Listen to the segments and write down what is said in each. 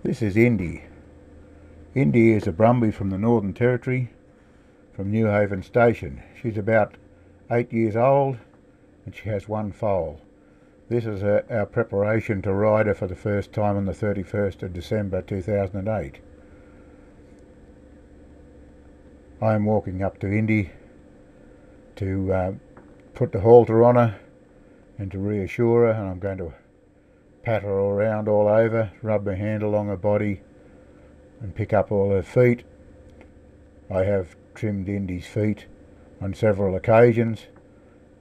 This is Indi. Indi is a Brumby from the Northern Teritory, from Newhaven Station. She's about 8 years old and she has one foal. This is our preparation to ride her for the first time on the 31st of December 2008. I am walking up to Indi to put the halter on her and to reassure her, and I'm going to pat her around all over, rub my hand along her body and pick up all her feet. I have trimmed Indi's feet on several occasions,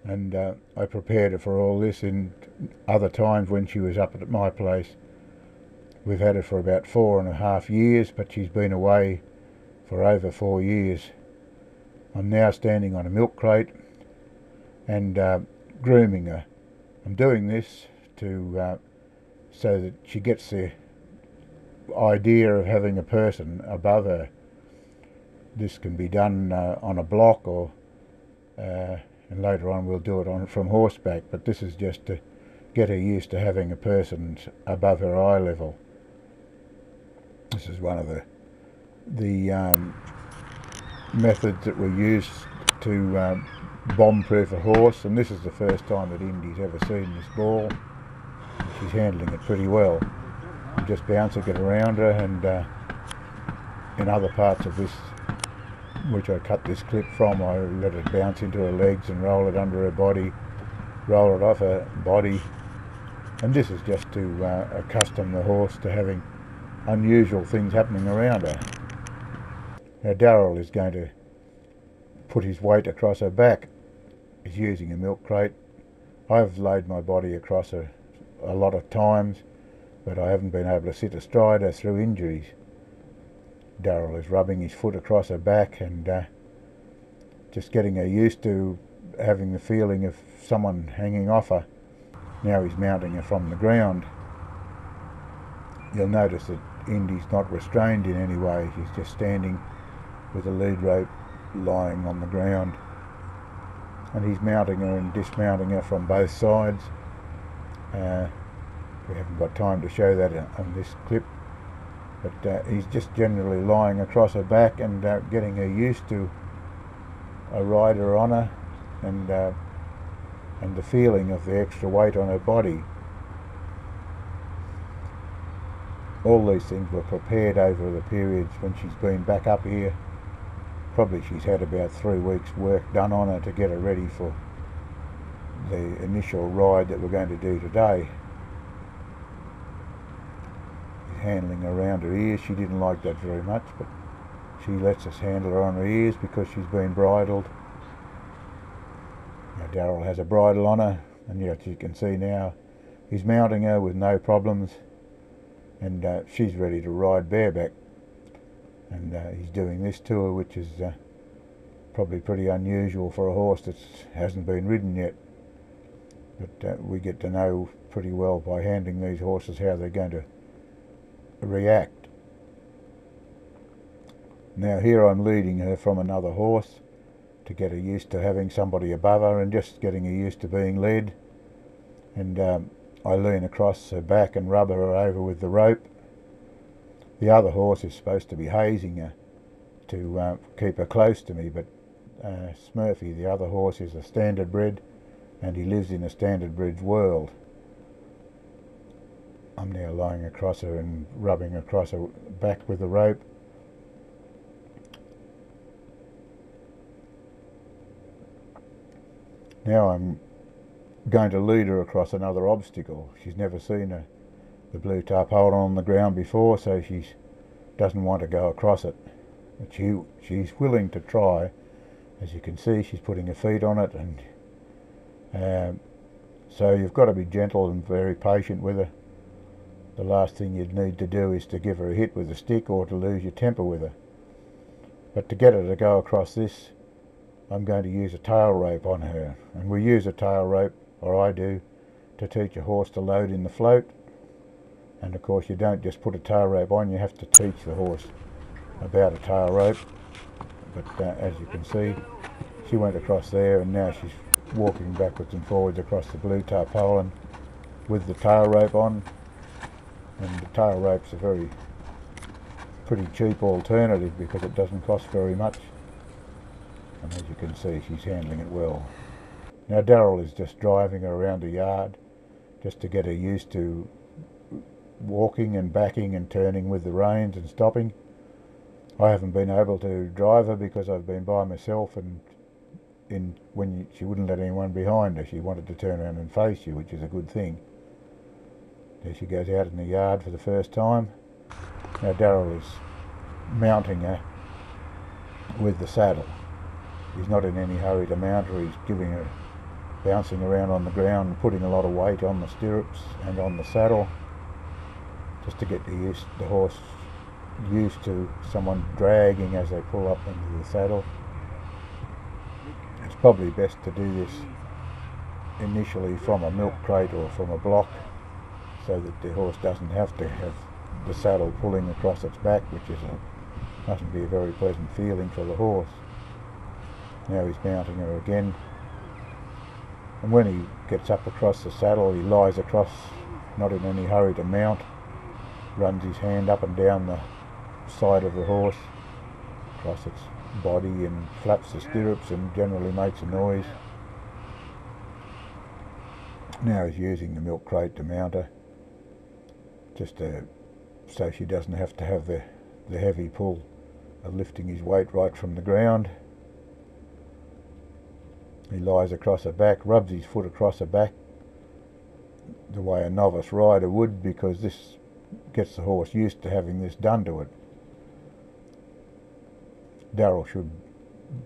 and I prepared her for all this in other times when she was up at my place. We've had her for about 4.5 years, but she's been away for over 4 years. I'm now standing on a milk crate and grooming her. I'm doing this to so that she gets the idea of having a person above her. This can be done on a block, or and later on we'll do it from horseback, but this is just to get her used to having a person above her eye level. This is one of the methods that we use to bomb-proof a horse, and this is the first time that Indi's ever seen this ball. She's handling it pretty well. I'm just bouncing it around her, and in other parts of this, which I cut this clip from, I let it bounce into her legs and roll it under her body, roll it off her body, and this is just to accustom the horse to having unusual things happening around her. Now Darryl is going to put his weight across her back. He's using a milk crate. I've laid my body across her a lot of times, but I haven't been able to sit astride her through injuries. Darryl is rubbing his foot across her back and just getting her used to having the feeling of someone hanging off her. Now he's mounting her from the ground. You'll notice that Indi's not restrained in any way. She's just standing with a lead rope lying on the ground, and he's mounting her and dismounting her from both sides. We haven't got time to show that on this clip, but he's just generally lying across her back and getting her used to a rider on her, and the feeling of the extra weight on her body. All these things were prepared over the periods when she's been back up here. Probably she's had about 3 weeks work done on her to get her ready for the initial ride that we're going to do today. He's handling her around her ears. She didn't like that very much, but she lets us handle her on her ears because she's been bridled. Now Darryl has a bridle on her, and as you can see now, he's mounting her with no problems, and she's ready to ride bareback. And he's doing this to her, which is probably pretty unusual for a horse that hasn't been ridden yet. But we get to know pretty well by handling these horses how they're going to react. Now here I'm leading her from another horse to get her used to having somebody above her and just getting her used to being led. And I lean across her back and rub her over with the rope. The other horse is supposed to be hazing her to keep her close to me, but Smurfy, the other horse, is a standard bred, and he lives in a standard bred world. I'm now lying across her and rubbing across her back with the rope. Now I'm going to lead her across another obstacle. She's never seen the blue tarpaulin on the ground before, so she doesn't want to go across it. But she's willing to try. As you can see, she's putting her feet on it, and so you've got to be gentle and very patient with her. The last thing you'd need to do is to give her a hit with a stick or to lose your temper with her. But to get her to go across this, I'm going to use a tail rope on her, and we use a tail rope, or I do, to teach a horse to load in the float. And of course you don't just put a tail rope on, you have to teach the horse about a tail rope. But as you can see, she went across there, and now she's walking backwards and forwards across the blue tarpaulin with the tail rope on. And the tail ropes are very pretty cheap alternative because it doesn't cost very much. And as you can see, she's handling it well. Now Daryl is just driving her around the yard just to get her used to walking and backing and turning with the reins and stopping. I haven't been able to drive her because I've been by myself, and she wouldn't let anyone behind her. She wanted to turn around and face you, which is a good thing. There she goes out in the yard for the first time. Now Daryl is mounting her with the saddle. He's not in any hurry to mount her. He's giving her, bouncing around on the ground and putting a lot of weight on the stirrups and on the saddle, just to get the horse used to someone dragging as they pull up into the saddle. It's probably best to do this initially from a milk crate or from a block, so that the horse doesn't have to have the saddle pulling across its back, which mustn't be a very pleasant feeling for the horse. Now he's mounting her again, and when he gets up across the saddle, he lies across, not in any hurry to mount, runs his hand up and down the side of the horse, across its body, and flaps the stirrups and generally makes a noise. Now he's using the milk crate to mount her, just so she doesn't have to have the heavy pull of lifting his weight right from the ground. He lies across her back, rubs his foot across her back the way a novice rider would, because this gets the horse used to having this done to it. Daryl should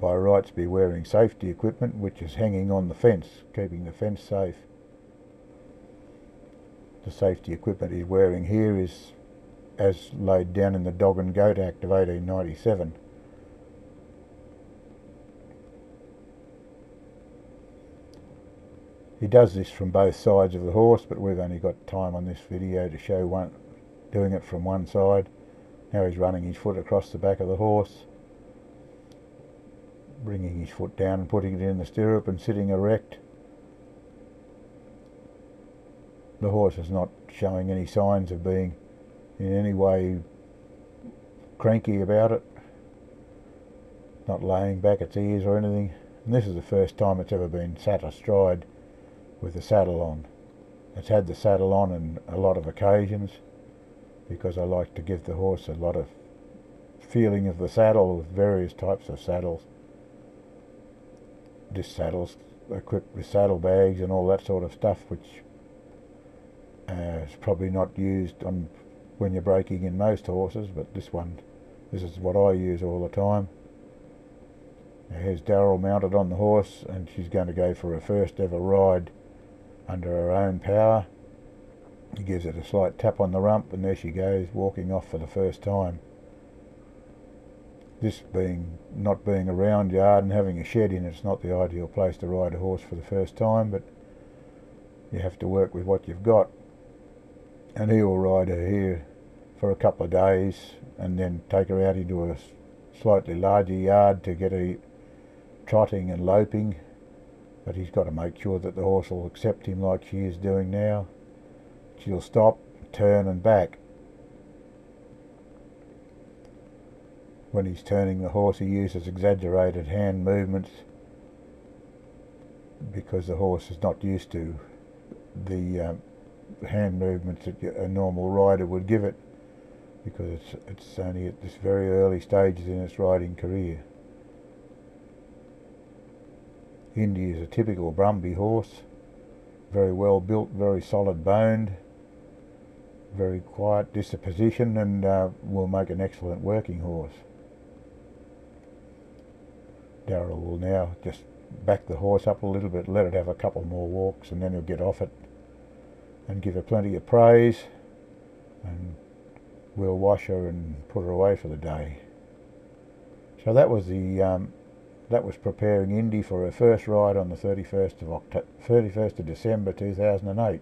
by rights be wearing safety equipment, which is hanging on the fence, keeping the fence safe. The safety equipment he's wearing here is as laid down in the Dog and Goat Act of 1897. He does this from both sides of the horse, but we've only got time on this video to show doing it from one side. Now he's running his foot across the back of the horse, bringing his foot down and putting it in the stirrup and sitting erect. The horse is not showing any signs of being in any way cranky about it, not laying back its ears or anything. And this is the first time it's ever been sat astride with the saddle on. It's had the saddle on in a lot of occasions, because I like to give the horse a lot of feeling of the saddle with various types of saddles. This saddle's equipped with saddlebags and all that sort of stuff, which is probably not used when you're breaking in most horses, but this is what I use all the time. Now here's Daryl mounted on the horse, and she's going to go for her first ever ride under her own power. He gives it a slight tap on the rump, and there she goes, walking off for the first time. This not being a round yard and having a shed in, it's not the ideal place to ride a horse for the first time, but you have to work with what you've got. And he will ride her here for a couple of days and then take her out into a slightly larger yard to get her trotting and loping, but he's got to make sure that the horse will accept him like she is doing now. She'll stop, turn and back. When he's turning the horse, he uses exaggerated hand movements because the horse is not used to the hand movements that a normal rider would give it, because it's only at this very early stages in its riding career. Indi is a typical Brumby horse, very well built, very solid boned, very quiet disposition, and will make an excellent working horse. Daryl will now just back the horse up a little bit, let it have a couple more walks, and then he'll get off it and give her plenty of praise, and we'll wash her and put her away for the day. So that was preparing Indi for her first ride on the 31st of December 2008.